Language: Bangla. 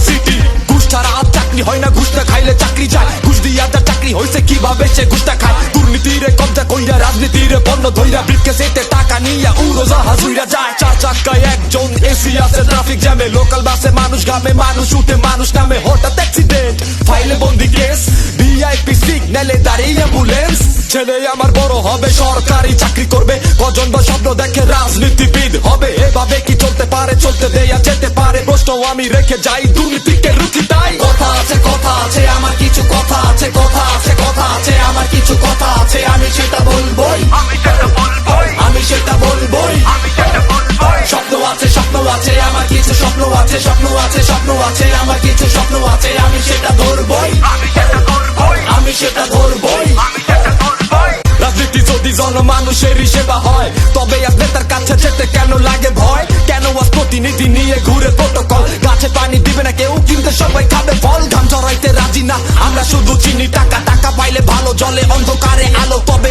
সিটি। ঘুষ ছাড়া আর চাকরি হয় না, ঘুষ না খাইলে চাকরি যায়। ঘুষ দিয়া যা চাকরি হয়েছে কিভাবে সে ঘুষটা খায়। দুর্নীতিরে কবজা কইরা রাজনীতিরে পণ্য ধইরা ব্রিফকেসেতে টাকা নিয়া উড়োজাহাজ উইরা যায়। চার চাক্কায় একজন এসি আছে ট্রাফিক জ্যামে, লোকাল বাসে মানুষ ঘামে, মানুষ উঠে মানুষ নামে, হঠাৎ অ্যাক্সিডেন্ট ফাইলে বন্দি কেস, ভিআইপি সিগন্যালে দাঁড়িয়ে অ্যাম্বুলেন্স। ছেলে আমার বড় হবে, সরকারি চাকরি করবে, কজন বা স্বপ্ন দেখে রাজনীতিবিদ হবে। এভাবে কি চলতে পারে, চলতে দেয়া যেতে পারে, প্রশ্ন আমি রেখে যাই, দুর্নীতিকে রুখি তাই। কথা আছে আমার কিছু কথা আছে, কথা আছে আমার কিছু কথা আছে, আমি সেটা বলবোই, আমি সেটা বলবোই। স্বপ্ন আছে আমার কিছু স্বপ্ন আছে, স্বপ্ন আছে আমার কিছু স্বপ্ন আছে, আমি সেটা ধরবই, আমি সেটা ধরবই। রাজনীতি যদি জনমানুষেরই সেবা হয়, তবে আজ নেতার কাছে যেতে কেন লাগে ভয়? কেন আজ প্রতিনিধি নিয়ে ঘুরে প্রোটোকল? গাছে পানি দিবে না কেউ, কিন্তু সবাই খাবে ফল। ঘাম ঝরাইতে রাজি না আমরা, শুধু চিনি টাকা, টাকা পাইলে ভালো জলে অন্ধকারে আলো। তবে